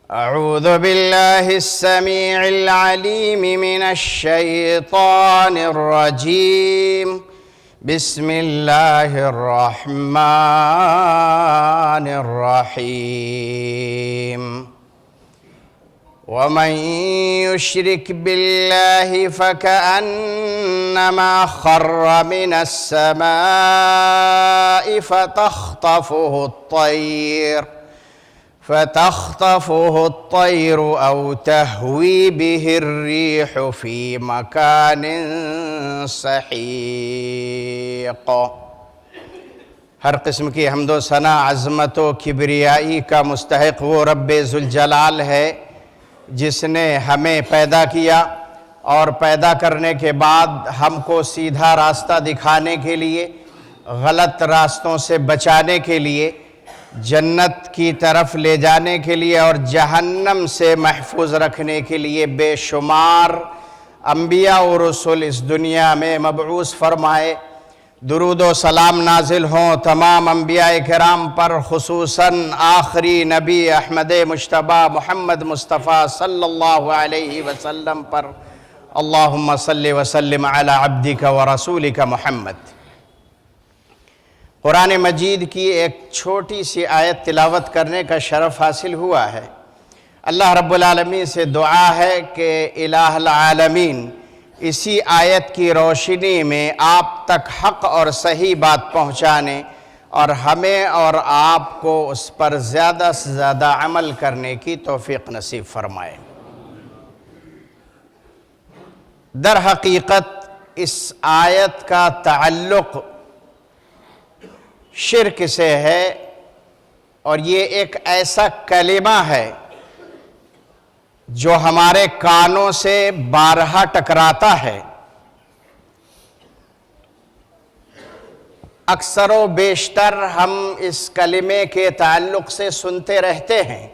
أعوذ بالله السميع العليم من الشيطان الرجيم. بسم الله الرحمن الرحيم. ومن يشرك بالله فكأنما خر من السماء فتخطفه الطير أو تهوي به الريح في مكان سحيق. ہر قسم کی حمد و ثنا، عظمت و کبریائی کا مستحق وہ رب ذوالجلال ہے جس نے ہمیں پیدا کیا اور پیدا کرنے کے بعد ہم کو سیدھا راستہ دکھانے کے لیے، غلط راستوں سے بچانے کے لیے، جنت کی طرف لے جانے کے لیے اور جہنم سے محفوظ رکھنے کے لیے بے شمار انبیاء و رسول اس دنیا میں مبعوث فرمائے. درود و سلام نازل ہوں تمام انبیاء کرام پر، خصوصاً آخری نبی احمد مجتبی محمد مصطفیٰ صلی اللہ علیہ وسلم پر. اللہم صلی وسلم علی عبدک و رسولک محمد. قرآن مجید کی ایک چھوٹی سی آیت تلاوت کرنے کا شرف حاصل ہوا ہے. اللہ رب العالمین سے دعا ہے کہ الہ العالمین اسی آیت کی روشنی میں آپ تک حق اور صحیح بات پہنچانے اور ہمیں اور آپ کو اس پر زیادہ سے زیادہ عمل کرنے کی توفیق نصیب فرمائے. در حقیقت اس آیت کا تعلق شرک سے ہے، اور یہ ایک ایسا کلمہ ہے جو ہمارے کانوں سے بارہا ٹکراتا ہے. اکثر و بیشتر ہم اس کلمے کے تعلق سے سنتے رہتے ہیں،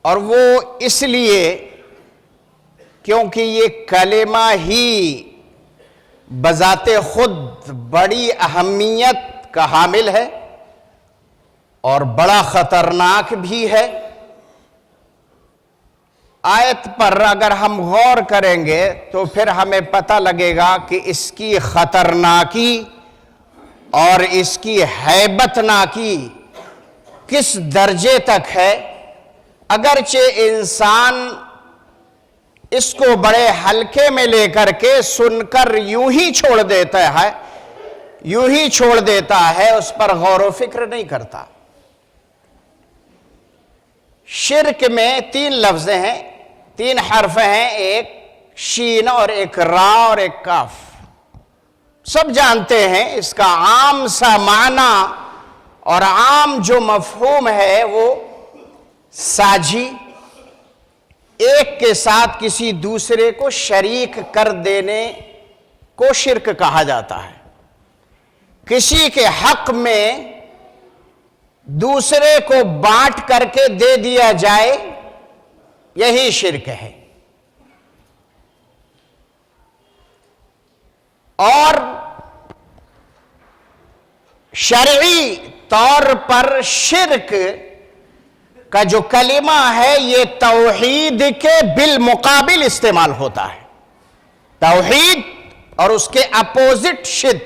اور وہ اس لیے کیونکہ یہ کلمہ ہی بذات خود بڑی اہمیت کا حامل ہے اور بڑا خطرناک بھی ہے. آیت پر اگر ہم غور کریں گے تو پھر ہمیں پتہ لگے گا کہ اس کی خطرناکی اور اس کی ہیبت ناکی کس درجے تک ہے. اگرچہ انسان اس کو بڑے ہلکے میں لے کر کے سن کر یوں ہی چھوڑ دیتا ہے، اس پر غور و فکر نہیں کرتا. شرک میں 3 لفظ ہیں، 3 حرف ہیں، ایک شین اور ایک را اور ایک کاف. سب جانتے ہیں اس کا عام سا معنی اور عام جو مفہوم ہے وہ ساجھی، ایک کے ساتھ کسی دوسرے کو شریک کر دینے کو شرک کہا جاتا ہے. کسی کے حق میں دوسرے کو بانٹ کر کے دے دیا جائے، یہی شرک ہے. اور شرعی طور پر شرک کا جو کلمہ ہے یہ توحید کے بالمقابل استعمال ہوتا ہے. توحید اور اس کے اپوزٹ شرک.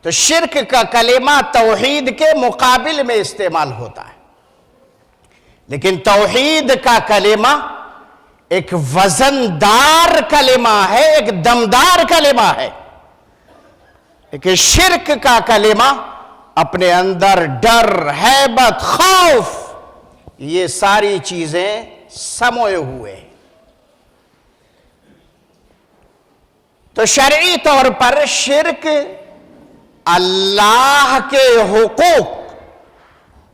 تو شرک کا کلمہ توحید کے مقابل میں استعمال ہوتا ہے، لیکن توحید کا کلمہ ایک وزندار کلمہ ہے، ایک دمدار کلمہ ہے. لیکن شرک کا کلمہ اپنے اندر ڈر، ہیبت، خوف، یہ ساری چیزیں سموئے ہوئے. تو شرعی طور پر شرک اللہ کے حقوق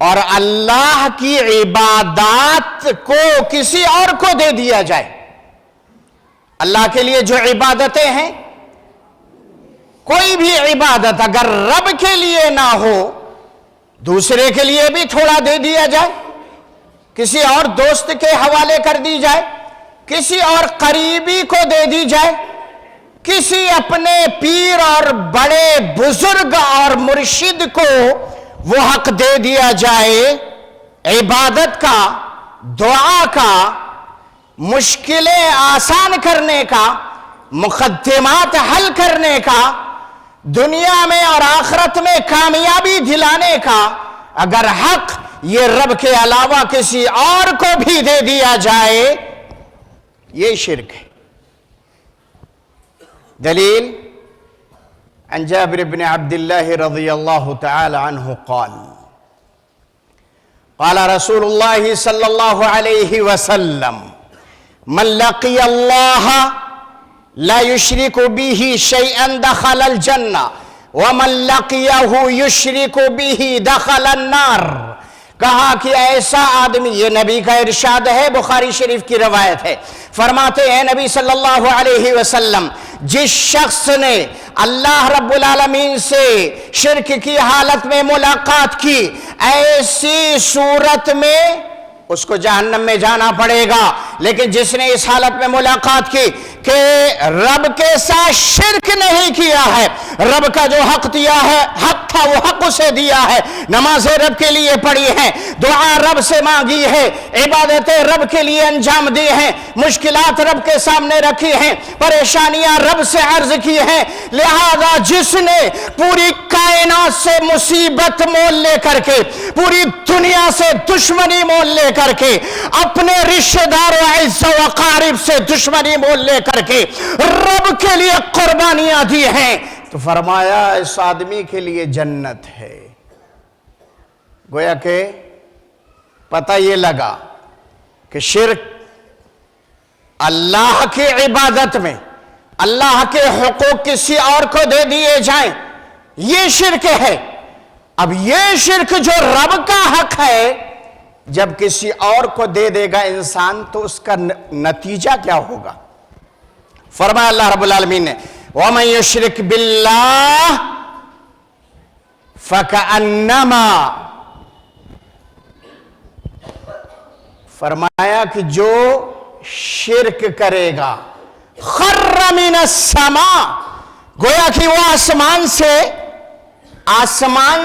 اور اللہ کی عبادات کو کسی اور کو دے دیا جائے. اللہ کے لیے جو عبادتیں ہیں، کوئی بھی عبادت اگر رب کے لیے نہ ہو، دوسرے کے لیے بھی تھوڑا دے دیا جائے، کسی اور دوست کے حوالے کر دی جائے، کسی اور قریبی کو دے دی جائے، کسی اپنے پیر اور بڑے بزرگ اور مرشد کو وہ حق دے دیا جائے عبادت کا، دعا کا، مشکلیں آسان کرنے کا، مقدمات حل کرنے کا، دنیا میں اور آخرت میں کامیابی دلانے کا، اگر حق یہ رب کے علاوہ کسی اور کو بھی دے دیا جائے، یہ شرک ہے۔ دلیل عن جابر بن عبد الله رضي الله تعالى عنه قال رسول الله صلى الله عليه وسلم من لقي الله لا يشرك به شيئا دخل الجنة ومن لقيه يشرك به دخل النار۔ کہا کہ ایسا آدمی، یہ نبی کا ارشاد ہے، بخاری شریف کی روایت ہے، فرماتے ہیں نبی صلی اللہ علیہ وسلم، جس شخص نے اللہ رب العالمین سے شرک کی حالت میں ملاقات کی، ایسی صورت میں اس کو جہنم میں جانا پڑے گا، لیکن جس نے اس حالت میں ملاقات کی کہ رب کے ساتھ شرک نہیں کیا ہے، رب کا جو حق دیا ہے، حق تھا وہ حق اسے دیا ہے، نمازیں رب کے لیے پڑھی ہیں، دعا رب سے مانگی ہے، عبادتیں رب کے لیے انجام دی ہیں، مشکلات رب کے سامنے رکھی ہیں، پریشانیاں رب سے عرض کی ہیں، لہذا جس نے پوری کائنات سے مصیبت مول لے کر کے، پوری دنیا سے دشمنی مول لے کر کے، اپنے رشتہ دار و عز و اقارب سے دشمنی مول لے کر کے رب کے لیے قربانیاں دی ہیں، تو فرمایا اس آدمی کے لیے جنت ہے۔ گویا کہ پتہ یہ لگا کہ شرک اللہ کی عبادت میں اللہ کے حقوق کسی اور کو دے دیے جائیں، یہ شرک ہے۔ اب یہ شرک جو رب کا حق ہے، جب کسی اور کو دے دے گا انسان تو اس کا نتیجہ کیا ہوگا؟ فرمایا اللہ رب العالمین نے وَمَن يُشْرِكْ بِاللَّهِ فَكَأَنَّمَا، فرمایا کہ جو شرک کرے گا خَرَّ مِنَ السَّمَاءِ، گویا کہ وہ آسمان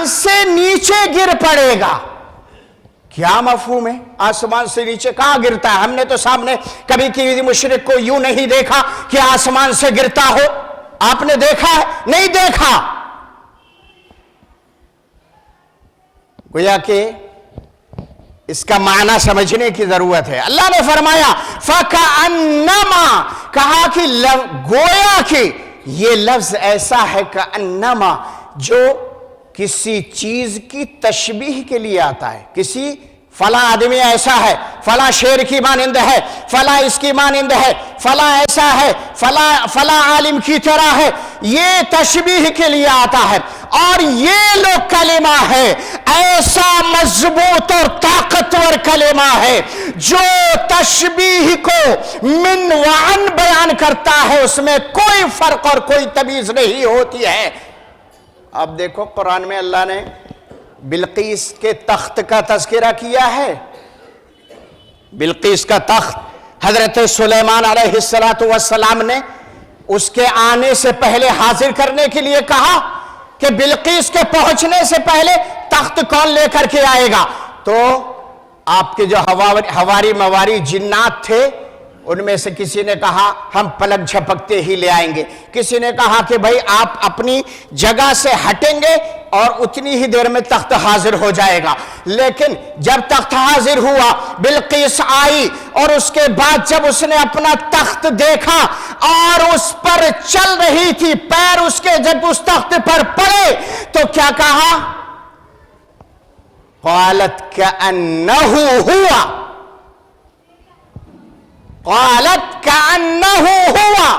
سے نیچے گر پڑے گا۔ کیا مفہوم ہے؟ آسمان سے نیچے کہاں گرتا ہے؟ ہم نے تو سامنے کبھی کسی مشرک کو یوں نہیں دیکھا کہ آسمان سے گرتا ہو، آپ نے دیکھا ہے؟ نہیں دیکھا۔ گویا کہ اس کا معنی سمجھنے کی ضرورت ہے۔ اللہ نے فرمایا فَكَأَنَّمَا، کہا کہ گویا کہ یہ لفظ ایسا ہے کَأَنَّمَا جو کسی چیز کی تشبیہ کے لیے آتا ہے، کسی فلاں آدمی ایسا ہے، فلاں شیر کی مانند ہے، فلاں اس کی مانند ہے، فلاں ایسا ہے، فلاں عالم کی طرح ہے، یہ تشبیہ کے لیے آتا ہے۔ اور یہ لو کلمہ ہے، ایسا مضبوط اور طاقتور کلمہ ہے جو تشبیہ کو من وعن بیان کرتا ہے، اس میں کوئی فرق اور کوئی تمیز نہیں ہوتی ہے۔ اب دیکھو قرآن میں اللہ نے بلقیس کے تخت کا تذکرہ کیا ہے۔ بلقیس کا تخت حضرت سلیمان علیہ السلام نے اس کے آنے سے پہلے حاضر کرنے کے لیے کہا کہ بلقیس کے پہنچنے سے پہلے تخت کون لے کر کے آئے گا؟ تو آپ کے جو ہواری مواری جنات تھے ان میں سے کسی نے کہا ہم پلک جھپکتے ہی لے آئیں گے، کسی نے کہا کہ بھائی آپ اپنی جگہ سے ہٹیں گے اور اتنی ہی دیر میں تخت حاضر ہو جائے گا۔ لیکن جب تخت حاضر ہوا، بلقیس آئی، اور اس کے بعد جب اس نے اپنا تخت دیکھا اور اس پر چل رہی تھی، پیر اس کے جب اس تخت پر پڑے تو کیا کہا؟ قالت كأنه ہوا، قالت كأنه ہوا،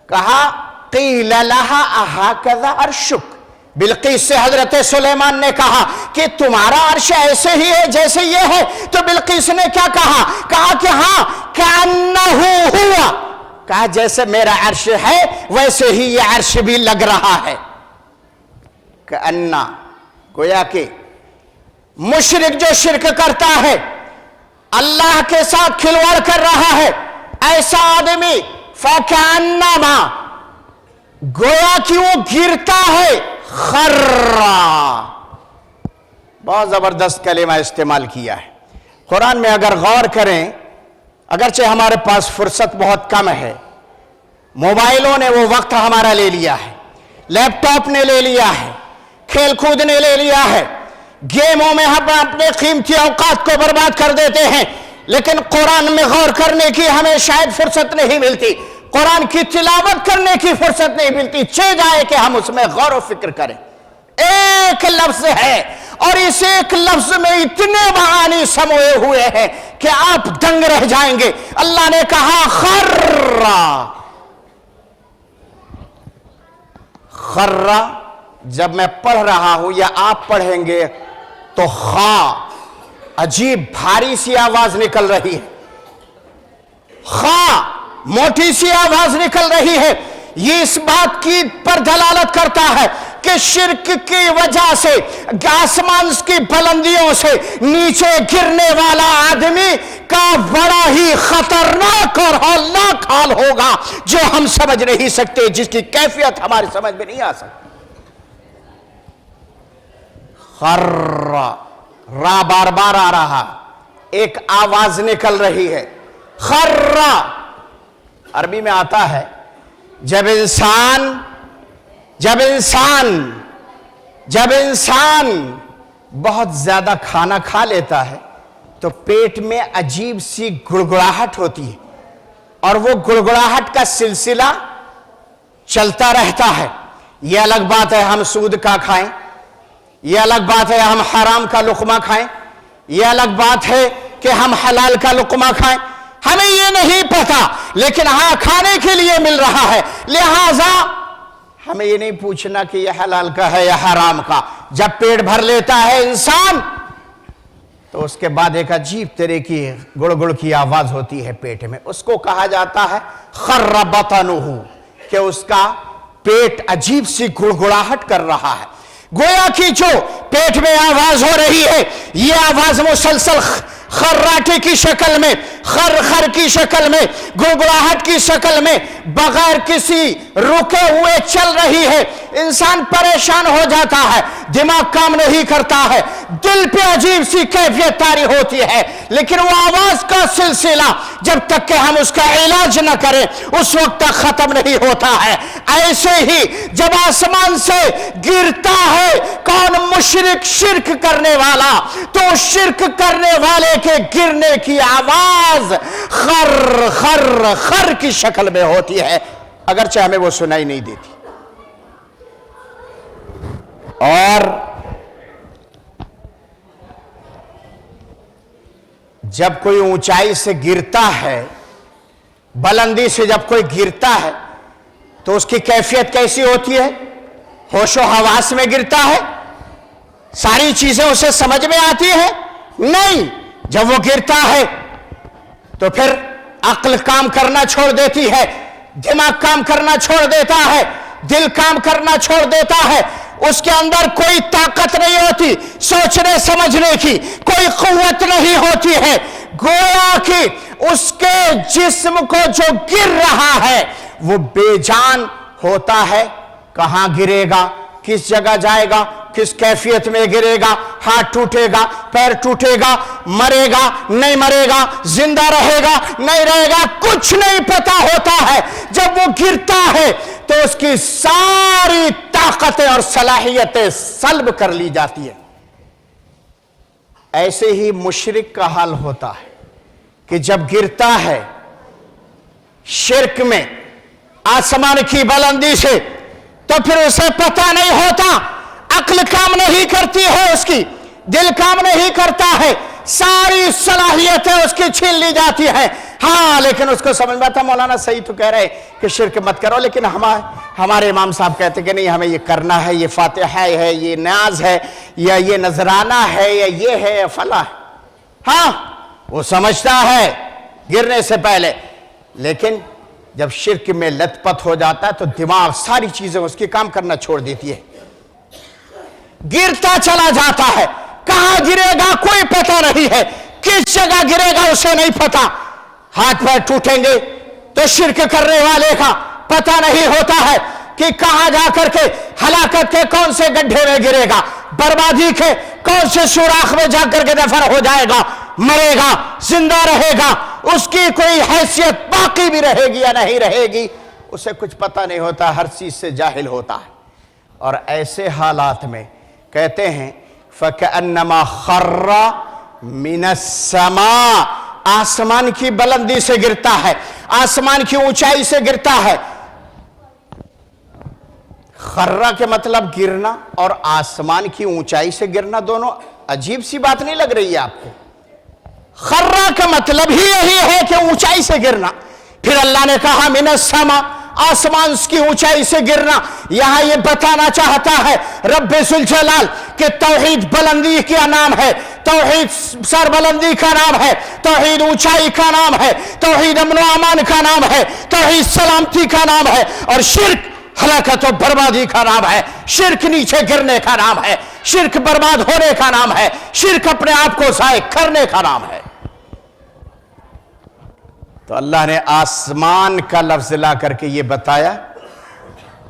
کہا قیل لها اهكذا عرشک، بلقیس سے حضرت سلیمان نے کہا کہ تمہارا عرش ایسے ہی ہے جیسے یہ ہے؟ تو بلقیس نے کیا کہا؟ کہا کہ ہاں كأنه ہوا، کہا جیسے میرا عرش ہے ویسے ہی یہ عرش بھی لگ رہا ہے۔ كأن، گویا کہ مشرک جو شرک کرتا ہے، اللہ کے ساتھ کھلواڑ کر رہا ہے، ایسا آدمی فَكَأَنَّمَا، گویا کہ وہ گرتا ہے خرا، بہت زبردست کلمہ استعمال کیا ہے قرآن میں. اگر غور کریں، اگرچہ ہمارے پاس فرصت بہت کم ہے، موبائلوں نے وہ وقت ہمارا لے لیا ہے، لیپ ٹاپ نے لے لیا ہے، کھیل کود نے لے لیا ہے، گیموں میں ہم اپنے قیمتی اوقات کو برباد کر دیتے ہیں، لیکن قرآن میں غور کرنے کی ہمیں شاید فرصت نہیں ملتی، قرآن کی تلاوت کرنے کی فرصت نہیں ملتی. چاہے جائے کہ ہم اس میں غور و فکر کریں. ایک لفظ ہے اور اس ایک لفظ میں اتنے معانی سموئے ہوئے ہیں کہ آپ دنگ رہ جائیں گے. اللہ نے کہا خرا. خرا جب میں پڑھ رہا ہوں یا آپ پڑھیں گے تو خا عجیب بھاری سی آواز نکل رہی ہے، خا موٹی سی آواز نکل رہی ہے. یہ اس بات کی پر دلالت کرتا ہے کہ شرک کی وجہ سے آسمان کی بلندیوں سے نیچے گرنے والا آدمی کا بڑا ہی خطرناک اور ہولناک حال ہوگا جو ہم سمجھ نہیں سکتے، جس کی کیفیت ہماری سمجھ میں نہیں آ سکتی. خرا، را بار بار آ رہا، ایک آواز نکل رہی ہے. خرا عربی میں آتا ہے جب انسان بہت زیادہ کھانا کھا لیتا ہے تو پیٹ میں عجیب سی گڑگڑاہٹ ہوتی ہے اور وہ گڑگڑاہٹ کا سلسلہ چلتا رہتا ہے. یہ الگ بات ہے ہم سود کا کھائیں، یہ الگ بات ہے ہم حرام کا لقمہ کھائیں، یہ الگ بات ہے کہ ہم حلال کا لقمہ کھائیں، ہمیں یہ نہیں پتا، لیکن ہاں کھانے کے لیے مل رہا ہے، لہٰذا ہمیں یہ نہیں پوچھنا کہ یہ حلال کا ہے یا حرام کا. جب پیٹ بھر لیتا ہے انسان تو اس کے بعد ایک عجیب طرح کی گڑگڑ کی آواز ہوتی ہے پیٹ میں، اس کو کہا جاتا ہے خر بطنہ، کہ اس کا پیٹ عجیب سی گڑگڑاہٹ کر رہا ہے. گویا کہ جو پیٹ میں آواز ہو رہی ہے یہ آواز مسلسل خراٹے کی شکل میں، خر کی شکل میں، گڑگڑاہٹ کی شکل میں بغیر کسی رکے ہوئے چل رہی ہے. انسان پریشان ہو جاتا ہے، دماغ کام نہیں کرتا ہے، دل پہ عجیب سی کیفیت طاری ہوتی ہے، لیکن وہ آواز کا سلسلہ جب تک کہ ہم اس کا علاج نہ کریں اس وقت تک ختم نہیں ہوتا ہے. ایسے ہی جب آسمان سے گرتا ہے کون مشرک شرک کرنے والا، تو شرک کرنے والے کے گرنے کی آواز خر خر خر کی شکل میں ہوتی ہے، اگرچہ ہمیں وہ سنائی نہیں دیتی. اور جب کوئی اونچائی سے گرتا ہے، بلندی سے جب کوئی گرتا ہے تو اس کی کیفیت کیسی ہوتی ہے؟ ہوش و حواس میں گرتا ہے، ساری چیزیں اسے سمجھ میں آتی ہیں؟ نہیں. جب وہ گرتا ہے تو پھر عقل کام کرنا چھوڑ دیتی ہے، دماغ کام کرنا چھوڑ دیتا ہے، دل کام کرنا چھوڑ دیتا ہے. اس کے اندر کوئی طاقت نہیں ہوتی سوچنے سمجھنے کی، کوئی قوت نہیں ہوتی ہے. گویا کہ اس کے جسم کو جو گر رہا ہے وہ بے جان ہوتا ہے. کہاں گرے گا، کس جگہ جائے گا، کس کیفیت میں گرے گا، ہاتھ ٹوٹے گا، پیر ٹوٹے گا، مرے گا نہیں مرے گا، زندہ رہے گا نہیں رہے گا، کچھ نہیں پتا ہوتا ہے. جب وہ گرتا ہے تو اس کی ساری طاقتیں اور صلاحیتیں سلب کر لی جاتی ہیں. ایسے ہی مشرک کا حال ہوتا ہے کہ جب گرتا ہے شرک میں آسمان کی بلندی سے تو پھر اسے پتہ نہیں ہوتا، عقل کام نہیں کرتی ہے، اس کی دل کام نہیں کرتا ہے، ساری صلاحیتیں اس کی چھین لی جاتی ہیں. ہاں لیکن اس کو سمجھ میں آتا مولانا صحیح تو کہہ رہے کہ شرک مت کرو، لیکن ہمارے امام صاحب کہتے کہ نہیں ہمیں یہ کرنا ہے، یہ فاتحہ ہے، یہ نیاز ہے، یا یہ نذرانہ ہے، یا یہ ہے یا فلاں ہے. ہاں وہ سمجھتا ہے گرنے سے پہلے، لیکن جب شرک میں لت پت ہو جاتا ہے تو دماغ ساری چیزیں اس کی کام کرنا چھوڑ دیتی ہے، گرتا چلا جاتا ہے. کہاں گرے گا کوئی پتہ نہیں ہے، کس جگہ گرے گا اسے نہیں پتا. ہاتھ پیر ٹوٹیں گے تو شرک کرنے والے کا پتہ نہیں ہوتا ہے، کہ کہاں جا کر کے ہلاکت کے کون سے گڈھے میں گرے گا، بربادی کے کون سے سوراخ میں جا کر کے دفن ہو جائے گا، مرے گا، زندہ رہے گا، اس کی کوئی حیثیت باقی بھی رہے گی یا نہیں رہے گی، اسے کچھ پتہ نہیں ہوتا، ہر چیز سے جاہل ہوتا ہے۔ اور ایسے حالات میں کہتے ہیں فَكَأَنَّمَا خَرَّ مِنَ السَّمَاءِ، آسمان کی بلندی سے گرتا ہے، آسمان کی اونچائی سے گرتا ہے۔ خرہ کے مطلب گرنا اور آسمان کی اونچائی سے گرنا دونوں عجیب سی بات نہیں لگ رہی ہے آپ کو؟ خرہ کا مطلب ہی یہی ہے کہ اونچائی سے گرنا، پھر اللہ نے کہا من السما، آسمان کی اونچائی سے گرنا۔ یہاں یہ بتانا چاہتا ہے رب ذوالجلال کہ توحید بلندی کا نام ہے، توحید سربلندی کا نام ہے، توحید اونچائی کا نام ہے، توحید امن و امان کا نام ہے، توحید سلامتی کا نام ہے، اور شرک ہلاکت و بربادی کا نام ہے، شرک نیچے گرنے کا نام ہے، شرک برباد ہونے کا نام ہے، شرک اپنے آپ کو ضائع کرنے کا نام ہے۔ تو اللہ نے آسمان کا لفظ لا کر کے یہ بتایا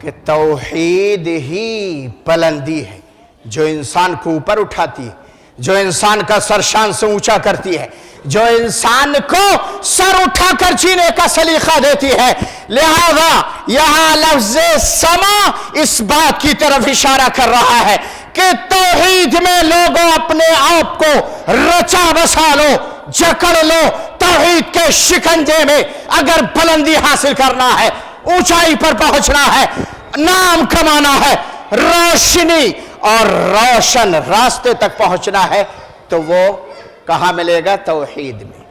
کہ توحید ہی بلندی ہے جو انسان کو اوپر اٹھاتی ہے، جو انسان کا سر شان سے اونچا کرتی ہے، جو انسان کو سر اٹھا کر جینے کا سلیقہ دیتی ہے۔ لہذا یہاں لفظ سما اس بات کی طرف اشارہ کر رہا ہے کہ توحید میں لوگوں اپنے آپ کو رچا بسا لو، جکڑ لو، توحید کے شکنجے میں اگر بلندی حاصل کرنا ہے، اونچائی پر پہنچنا ہے، نام کمانا ہے، روشنی اور روشن راستے تک پہنچنا ہے، تو وہ کہاں ملے گا؟ توحید میں۔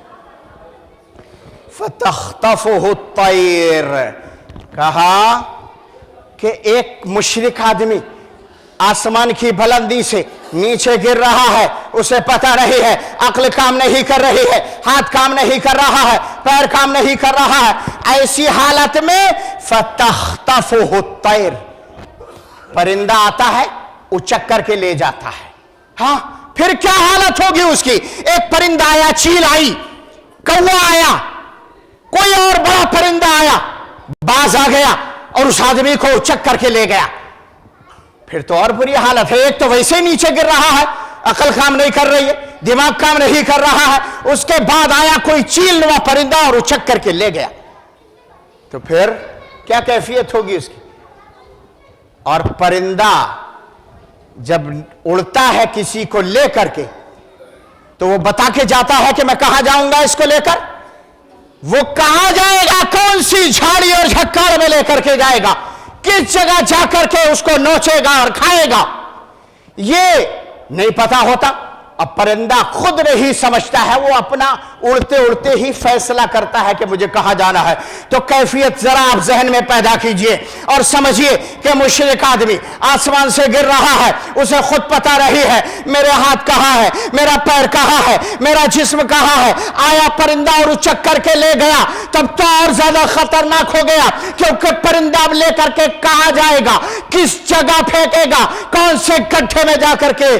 فَتَخْطَفُهُ الطَّيْرُ، کہا کہ ایک مشرک آدمی آسمان کی بلندی سے نیچے گر رہا ہے، اسے پتہ نہیں ہے، عقل کام نہیں کر رہی ہے، ہاتھ کام نہیں کر رہا ہے، پیر کام نہیں کر رہا ہے، ایسی حالت میں فَتَخْطَفُهُ الطَّيْرُ، پرندہ آتا ہے اچک کر کے لے جاتا ہے۔ ہاں پھر کیا حالت ہوگی اس کی؟ ایک پرندہ آیا، چیل آئی، کوا آیا، کوئی اور بڑا پرندہ آیا، باز آ گیا اور اس آدمی کو اچک کر کے لے گیا، پھر تو اور بری حالت ہے۔ ایک تو ویسے نیچے گر رہا ہے، عقل کام نہیں کر رہی ہے، دماغ کام نہیں کر رہا ہے، اس کے بعد آیا کوئی چیل نما پرندہ اور اچک کر کے لے گیا، تو پھر کیا کیفیت ہوگی اس کی؟ اور پرندہ جب اڑتا ہے کسی کو لے کر کے تو وہ بتا کے جاتا ہے کہ میں کہاں جاؤں گا اس کو لے کر، وہ کہاں جائے گا، کون سی جھاڑی اور جھکاڑ میں لے کر کے جائے گا، کس جگہ جا کر کے اس کو نوچے گا اور کھائے گا، یہ نہیں پتا ہوتا۔ اب پرندہ خود نہیں سمجھتا ہے، وہ اپنا اڑتے اڑتے ہی فیصلہ کرتا ہے کہ مجھے کہاں جانا ہے۔ تو کیفیت ذرا آپ ذہن میں پیدا کیجئے اور سمجھیے کہ مشرک آدمی آسمان سے گر رہا ہے، اسے خود پتا رہی ہے میرے ہاتھ کہاں ہے، میرا پیر کہاں ہے، میرا جسم کہاں ہے، آیا پرندہ اور اچک کر کے لے گیا، تب تو اور زیادہ خطرناک ہو گیا، کیونکہ پرندہ اب لے کر کے کہاں جائے گا، کس جگہ پھینکے گا، کون سے گڈھے میں جا کر کے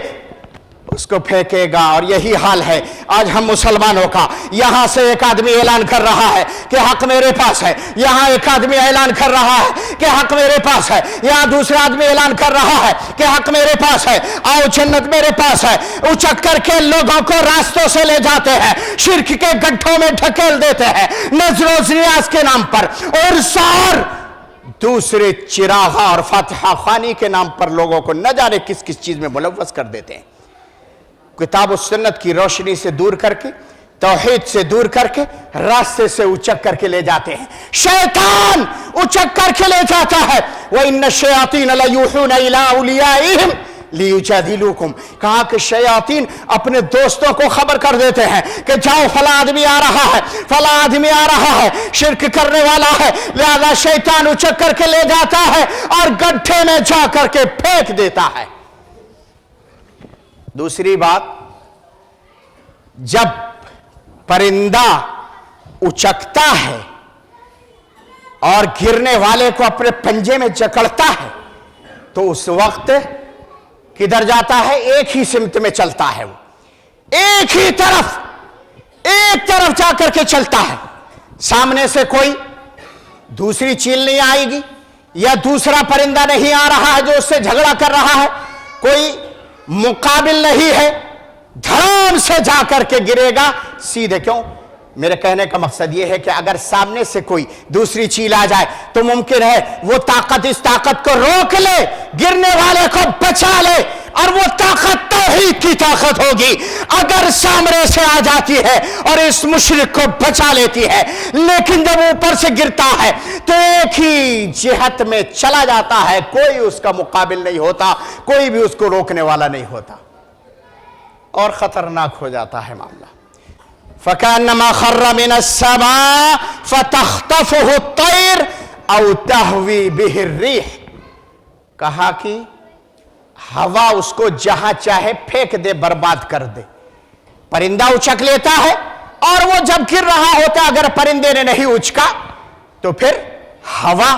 اس کو پھینکے گا۔ اور یہی حال ہے آج ہم مسلمانوں کا۔ یہاں سے ایک آدمی اعلان کر رہا ہے کہ حق میرے پاس ہے، یہاں ایک آدمی اعلان کر رہا ہے کہ حق میرے پاس ہے، یہاں دوسرا آدمی اعلان کر رہا ہے کہ حق میرے پاس ہے، آؤ جنت میرے پاس ہے، اچک کر کے لوگوں کو راستوں سے لے جاتے ہیں، شرک کے گڈھوں میں ڈھکیل دیتے ہیں، نذر و نیاز کے نام پر، اور سار دوسرے چراغ اور فاتحہ خوانی کے نام پر لوگوں کو نہ جانے کس کس چیز میں ملوث کر دیتے ہیں۔ کتاب و سنت کی روشنی سے دور کر کے، توحید سے دور کر کے، راستے سے اچک کر کے لے جاتے ہیں۔ شیطان اچک کر کے لے جاتا ہے۔ وَإِنَّ الشَّيَاطِينَ لَيُوحُونَ إِلَىٰ أَوْلِيَائِهِمْ لِيُجَادِلُوكُمْ، کہا کہ شیاطین اپنے دوستوں کو خبر کر دیتے ہیں کہ جاؤ فلاں آدمی آ رہا ہے، فلاں آدمی آ رہا ہے، شرک کرنے والا ہے، لہذا شیطان اچک کر کے لے جاتا ہے اور گڈھے میں جا کر کے پھینک دیتا ہے۔ دوسری بات، جب پرندہ اچکتا ہے اور گرنے والے کو اپنے پنجے میں جکڑتا ہے تو اس وقت کدھر جاتا ہے؟ ایک ہی سمت میں چلتا ہے، وہ ایک ہی طرف، ایک طرف جا کر کے چلتا ہے، سامنے سے کوئی دوسری چیل نہیں آئے گی، یا دوسرا پرندہ نہیں آ رہا ہے جو اس سے جھگڑا کر رہا ہے، کوئی مقابل نہیں ہے، دھڑام سے جا کر کے گرے گا سیدھے. کیوں؟ میرے کہنے کا مقصد یہ ہے کہ اگر سامنے سے کوئی دوسری چیل آ جائے تو ممکن ہے وہ طاقت اس طاقت کو روک لے، گرنے والے کو بچا لے، اور وہ طاقت توحید کی طاقت ہوگی. اگر سامنے سے آ جاتی ہے اور اس مشرک کو بچا لیتی ہے، لیکن جب اوپر سے گرتا ہے تو ایک ہی جہت میں چلا جاتا ہے، کوئی اس کا مقابل نہیں ہوتا، کوئی بھی اس کو روکنے والا نہیں ہوتا، اور خطرناک ہو جاتا ہے معاملہ. فَكَأَنَّمَا خَرَّ مِنَ السَّمَاءِ فَتَخْطَفُهُ الطَّيْرُ أَوْ تَهْوِي بِهِ الرِّيحُ، کہا کہ ہوا اس کو جہاں چاہے پھینک دے، برباد کر دے. پرندہ اچک لیتا ہے، اور وہ جب گر رہا ہوتا اگر پرندے نے نہیں اچکا تو پھر ہوا،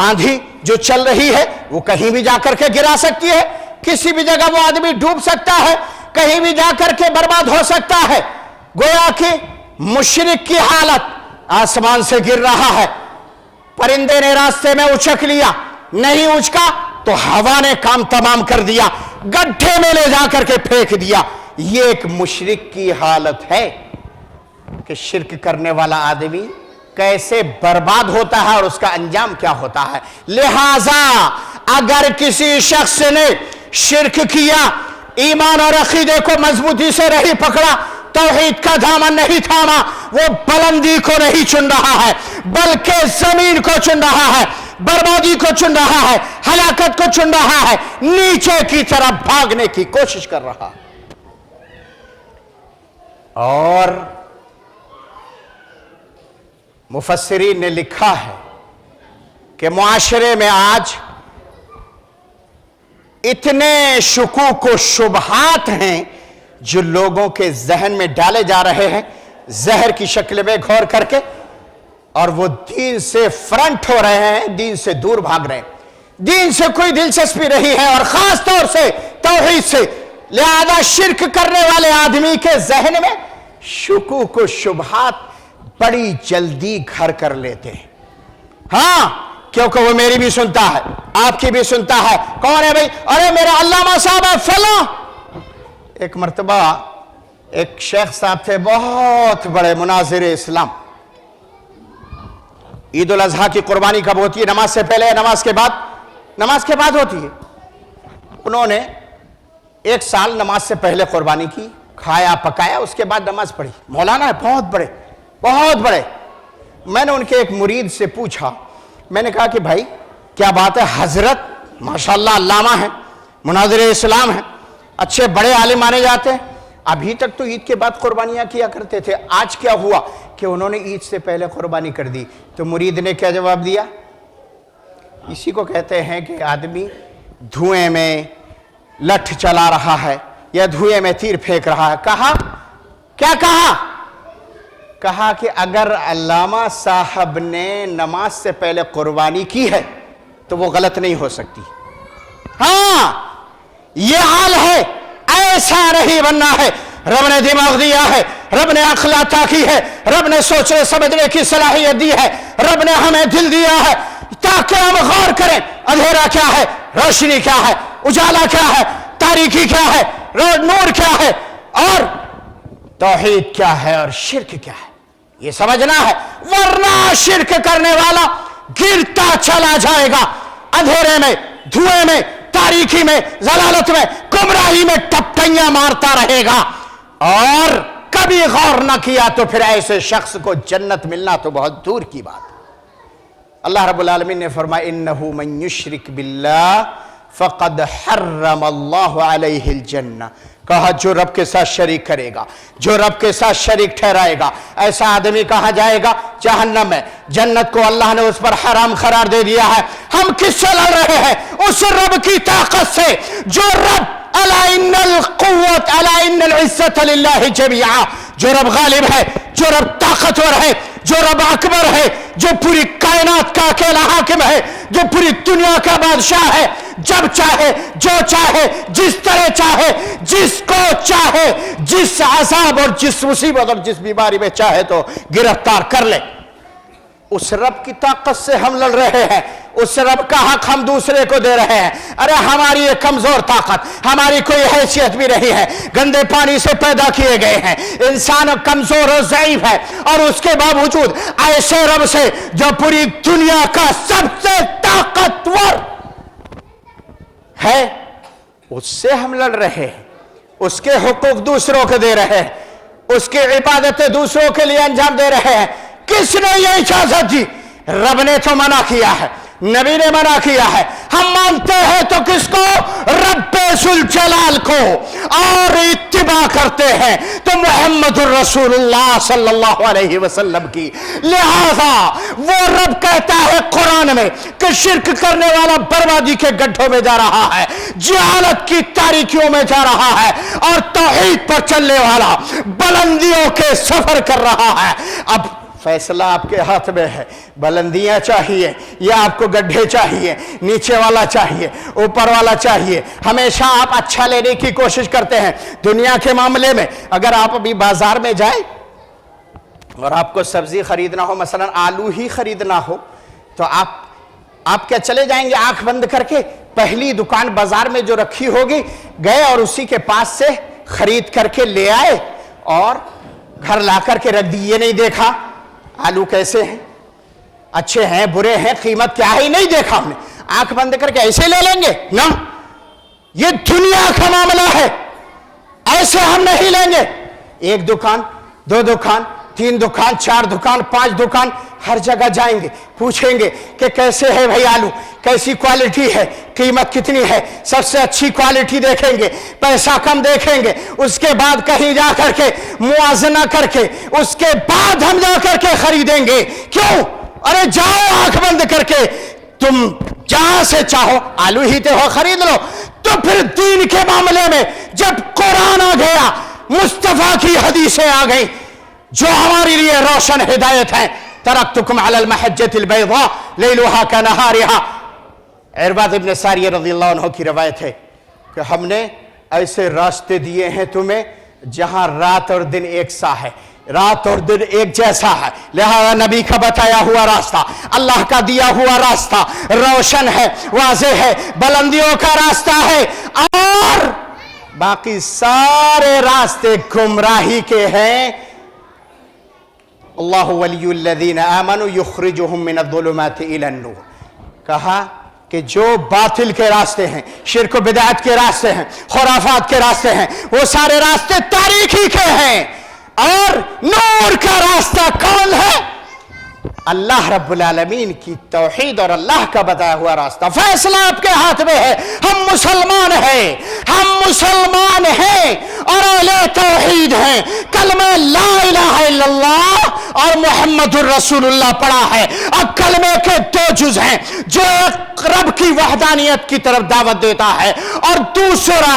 آندھی جو چل رہی ہے وہ کہیں بھی جا کر کے گرا سکتی ہے، کسی بھی جگہ وہ آدمی ڈوب سکتا ہے، کہیں بھی جا کر کے برباد ہو سکتا ہے. گویا کہ مشرک کی حالت آسمان سے گر رہا ہے، پرندے نے راستے میں اچک لیا، نہیں اچکا تو ہوا نے کام تمام کر دیا، گڈھے میں لے جا کر کے پھینک دیا. یہ ایک مشرک کی حالت ہے کہ شرک کرنے والا آدمی کیسے برباد ہوتا ہے اور اس کا انجام کیا ہوتا ہے. لہذا اگر کسی شخص نے شرک کیا، ایمان اور عقیدے کو مضبوطی سے نہیں پکڑا، توحید کا دامن نہیں تھاما، وہ بلندی کو نہیں چن رہا ہے بلکہ زمین کو چن رہا ہے، بربادی کو چن رہا ہے، ہلاکت کو چن رہا ہے، نیچے کی طرف بھاگنے کی کوشش کر رہا. اور مفسرین نے لکھا ہے کہ معاشرے میں آج اتنے شکوک و شبہات ہیں جو لوگوں کے ذہن میں ڈالے جا رہے ہیں زہر کی شکل میں گھور کر کے، اور وہ دین سے فرنٹ ہو رہے ہیں، دین سے دور بھاگ رہے ہیں، دین سے کوئی دلچسپی نہیں ہے، اور خاص طور سے توحید سے. لہذا شرک کرنے والے آدمی کے ذہن میں شکوک و شبہات بڑی جلدی گھر کر لیتے ہیں. ہاں، کیونکہ وہ میری بھی سنتا ہے، آپ کی بھی سنتا ہے. کون ہے بھائی؟ ارے میرا علامہ صاحب ہے فلاں. ایک مرتبہ ایک شیخ صاحب تھے، بہت بڑے مناظر اسلام. عید الاضحیٰ کی قربانی کب ہوتی ہے؟ نماز سے پہلے یا نماز کے بعد؟ نماز کے بعد ہوتی ہے. انہوں نے ایک سال نماز سے پہلے قربانی کی، کھایا پکایا، اس کے بعد نماز پڑھی. مولانا ہے، بہت بڑے بہت بڑے. میں نے ان کے ایک مرید سے پوچھا، میں نے کہا کہ بھائی کیا بات ہے، حضرت ماشاءاللہ علامہ ہیں، مناظر اسلام ہیں، اچھے بڑے عالم مانے جاتے ہیں، ابھی تک تو عید کے بعد قربانیاں کیا کرتے تھے، آج کیا ہوا کہ انہوں نے عید سے پہلے قربانی کر دی؟ تو مرید نے کیا جواب دیا؟ اسی کو کہتے ہیں کہ آدمی دھوئیں میں لٹھ چلا رہا ہے یا دھوئیں میں تیر پھینک رہا ہے. کہا کیا کہا کہ اگر علامہ صاحب نے نماز سے پہلے قربانی کی ہے تو وہ غلط نہیں ہو سکتی. ہاں، یہ حال ہے، ایسا نہیں بننا ہے. رب نے دماغ دیا ہے، رب نے عقل عطا کی ہے، رب نے سوچنے سمجھنے کی صلاحیت دی ہے، رب نے ہمیں دل دیا ہے تاکہ ہم غور کریں اندھیرا کیا ہے، روشنی کیا ہے، اجالا کیا ہے، تاریکی کیا ہے، نور کیا ہے، اور توحید کیا ہے اور شرک کیا ہے، یہ سمجھنا ہے. ورنہ شرک کرنے والا گرتا چلا جائے گا، اندھیرے میں، دھوئے میں، تاریکی میں، ضلالت میں، گمراہی میں ٹپٹیاں مارتا رہے گا. اور کبھی غور نہ کیا تو پھر ایسے شخص کو جنت ملنا تو بہت دور کی بات. اللہ رب العالمین نے فرمایا انہو من یشرک باللہ فقد حرم اللہ علیہ الجنہ. کہا جو رب کے ساتھ شریک کرے گا، جو رب کے ساتھ شریک ٹھہرائے گا، ایسا آدمی کہا جائے گا جہنم میں. جنت کو اللہ نے اس پر حرام قرار دے دیا ہے. ہم کس سے لڑ رہے ہیں؟ اس رب کی طاقت سے جو رب الا ان القوت الا ان العزت للہ جمیعا، جو رب غالب ہے، جو رب طاقتور ہے، جو رب اکبر ہے، جو پوری کائنات کا اکیلا حاکم ہے، جو پوری دنیا کا بادشاہ ہے، جب چاہے، جو چاہے، جس طرح چاہے، جس کو چاہے، جس عذاب اور جس مصیبت اور جس بیماری میں چاہے تو گرفتار کر لے. اس رب کی طاقت سے ہم لڑ رہے ہیں، اس رب کا حق ہم دوسرے کو دے رہے ہیں۔ ارے ہماری ایک کمزور طاقت، ہماری کوئی حیثیت بھی نہیں ہے، گندے پانی سے پیدا کیے گئے ہیں، انسان کمزور اور ضعیف ہے، اور اس کے باوجود ایسے رب سے جو پوری دنیا کا سب سے طاقتور ہے، اس سے ہم لڑ رہے ہیں، اس کے حقوق دوسروں کو دے رہے ہیں، اس کی عبادتیں دوسروں کے لیے انجام دے رہے ہیں۔ کس نے یہ اجازت دی؟ رب نے تو منع کیا ہے، نبی نے منع کیا ہے، ہم مانتے ہیں تو کس کو؟ رب ذوالجلال کو، اور اتباع کرتے ہیں تو محمد الرسول اللہ صلی اللہ علیہ وسلم کی۔ لہذا وہ رب کہتا ہے قرآن میں کہ شرک کرنے والا بربادی کے گڈھوں میں جا رہا ہے، جہالت کی تاریکیوں میں جا رہا ہے، اور توحید پر چلنے والا بلندیوں کے سفر کر رہا ہے۔ اب فیصلہ آپ کے ہاتھ میں ہے، بلندیاں چاہیے یا آپ کو گڈھے چاہیے، نیچے والا چاہیے، اوپر والا چاہیے۔ ہمیشہ آپ اچھا لینے کی کوشش کرتے ہیں دنیا کے معاملے میں۔ اگر آپ ابھی بازار میں جائیں اور آپ کو سبزی خریدنا ہو، مثلا آلو ہی خریدنا ہو، تو آپ کیا چلے جائیں گے آنکھ بند کر کے؟ پہلی دکان بازار میں جو رکھی ہوگی گئے اور اسی کے پاس سے خرید کر کے لے آئے اور گھر لا کر کے رکھ دی، یہ نہیں دیکھا آلو کیسے ہیں، اچھے ہیں برے ہیں، قیمت کیا ہے، نہیں دیکھا ہم نے، آنکھ بند کر کے ایسے لے لیں گے؟ نہ، یہ دنیا کا معاملہ ہے، ایسے ہم نہیں لیں گے۔ ایک دکان، دو دکان، تین دکان، چار دکان، پانچ دکان، ہر جگہ جائیں گے، پوچھیں گے کہ کیسے ہے بھائی آلو، کیسی کوالٹی ہے، قیمت کتنی ہے، سب سے اچھی کوالٹی دیکھیں گے، پیسہ کم دیکھیں گے، اس کے بعد کہیں جا کر کے موازنہ کر کے اس کے بعد ہم جا کر کے خریدیں گے۔ کیوں؟ ارے جاؤ آنکھ بند کر کے، تم جہاں سے چاہو آلو ہی تے ہو خرید لو۔ تو پھر دین کے معاملے میں جب قرآن آ گیا، مصطفیٰ کی حدیثیں آ گئی جو ہمارے لیے روشن ہدایت ہیں، ترکتکم علی المحجۃ البیضاء لیلھا کنہارھا۔ عرباض ابن ساریہ رضی اللہ عنہ کی روایت ہے کہ ہم نے ایسے راستے دیے ہیں تمہیں جہاں رات اور دن ایک سا ہے، رات اور دن ایک جیسا ہے، لہذا نبی کا بتایا ہوا راستہ، اللہ کا دیا ہوا راستہ روشن ہے، واضح ہے، بلندیوں کا راستہ ہے، اور باقی سارے راستے گمراہی کے ہیں۔ اللہ ولی الذین آمنوا یخرجہم من الظلمات الی النور، کہا کہ جو باطل کے راستے ہیں، شرک و بدعت کے راستے ہیں، خرافات کے راستے ہیں، وہ سارے راستے تاریکی کے ہیں، اور نور کا راستہ کون ہے؟ اللہ رب العالمین کی توحید اور اللہ کا بتایا ہوا راستہ۔ فیصلہ آپ کے ہاتھ میں ہے، ہم مسلمان ہیں، ہم مسلمان ہیں اور اہل توحید ہیں، کلمہ لا الہ الا اللہ اور محمد الرسول اللہ پڑھا ہے۔ اب کلمے کے دو جز ہیں، جو ایک رب کی وحدانیت کی طرف دعوت دیتا ہے، اور دوسرا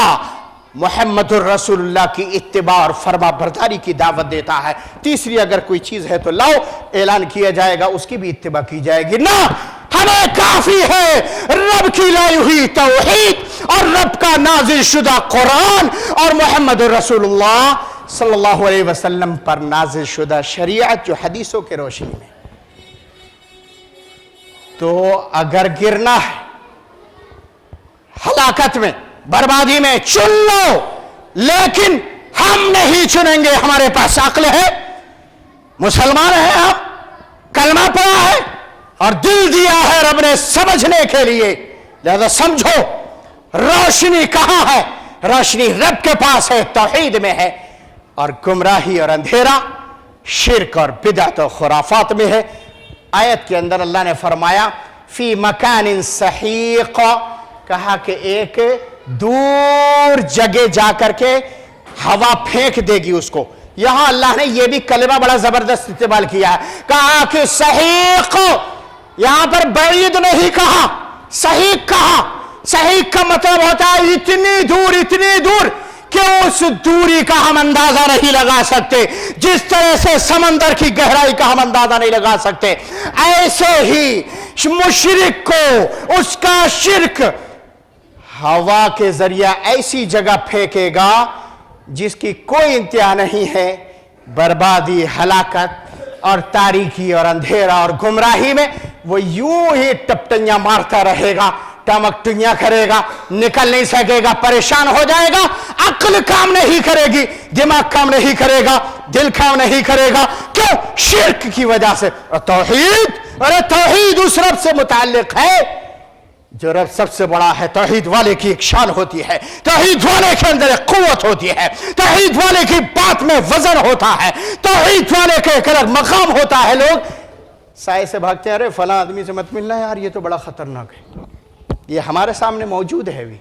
محمد الرسول اللہ کی اتباع اور فرما برداری کی دعوت دیتا ہے۔ تیسری اگر کوئی چیز ہے تو لاؤ، اعلان کیا جائے گا، اس کی بھی اتباع کی جائے گی۔ نہ، ہمیں کافی ہے رب کی لائی ہوئی توحید اور رب کا نازل شدہ قرآن اور محمد الرسول اللہ صلی اللہ علیہ وسلم پر نازل شدہ شریعت جو حدیثوں کے روشنی میں۔ تو اگر گرنا ہے ہلاکت میں، بربادی میں، چن لو، لیکن ہم نہیں چنیں گے، ہمارے پاس عقل ہے، مسلمان ہیں ہم، کلمہ پڑھا ہے اور دل دیا ہے رب نے سمجھنے کے لیے، لہذا سمجھو روشنی کہاں ہے؟ روشنی رب کے پاس ہے، توحید میں ہے، اور گمراہی اور اندھیرا شرک اور بدعت و خرافات میں ہے۔ آیت کے اندر اللہ نے فرمایا فی مکان سحیق، کہا کہ ایک دور جگہ جا کر کے ہوا پھینک دے گی اس کو۔ یہاں اللہ نے یہ بھی کلمہ بڑا زبردست استعمال کیا ہے، کہا کہ سحیق، یہاں پر بعید نہیں کہا، سحیق کہا۔ سحیق کا مطلب ہوتا ہے اتنی دور کہ اس دوری کا ہم اندازہ نہیں لگا سکتے، جس طرح سے سمندر کی گہرائی کا ہم اندازہ نہیں لگا سکتے، ایسے ہی مشرک کو اس کا شرک ہوا کے ذریعہ ایسی جگہ پھینکے گا جس کی کوئی انتہا نہیں ہے، بربادی، ہلاکت، اور تاریکی اور اندھیرا اور گمراہی میں وہ یوں ہی ٹپٹیاں مارتا رہے گا، ٹمکٹیاں کرے گا، نکل نہیں سکے گا، پریشان ہو جائے گا، عقل کام نہیں کرے گی، دماغ کام نہیں کرے گا، دل کام نہیں کرے گا. کیوں؟ شرک کی وجہ سے. اور توحید اس رب سے متعلق ہے جو رب سب سے بڑا ہے. توحید والے کی ایک شان ہوتی ہے، توحید والے کے اندر ایک قوت ہوتی ہے، توحید والے کی بات میں وزن ہوتا ہے، توحید والے کے ایک الگ مقام ہوتا ہے. لوگ سائے سے بھاگتے ہیں، ارے فلاں آدمی سے مت ملنا یار، یہ تو بڑا خطرناک ہے. یہ ہمارے سامنے موجود ہے بھی.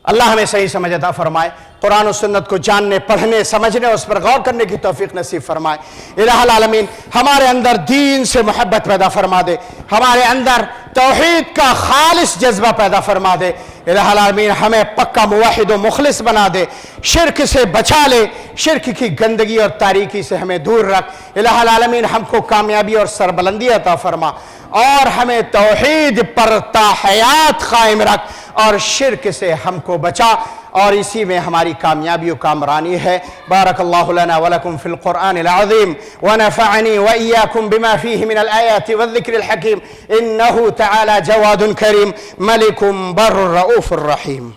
اللہ ہمیں صحیح سمجھ عطا فرمائے، قرآن و سنت کو جاننے، پڑھنے، سمجھنے، اس پر غور کرنے کی توفیق نصیب فرمائے. الہ العالمین ہمارے اندر دین سے محبت پیدا فرما دے، ہمارے اندر توحید کا خالص جذبہ پیدا فرما دے. الہ العالمین ہمیں پکا موحد و مخلص بنا دے، شرک سے بچا لے، شرک کی گندگی اور تاریکی سے ہمیں دور رکھ. الہ العالمین ہم کو کامیابی اور سربلندی عطا فرما، اور ہمیں توحید پر تا حیات قائم رکھ، اور شرک سے ہم کو بچا، اور اسی میں ہماری کامیابی و کامرانی ہے. بارک اللہ لنا ولکم فی القرآن العظیم ونفعنی وإیاکم بما فیہ من الآیات والذکر الحکیم انہ تعالی جواد کریم ملک بر رؤوف الرحیم.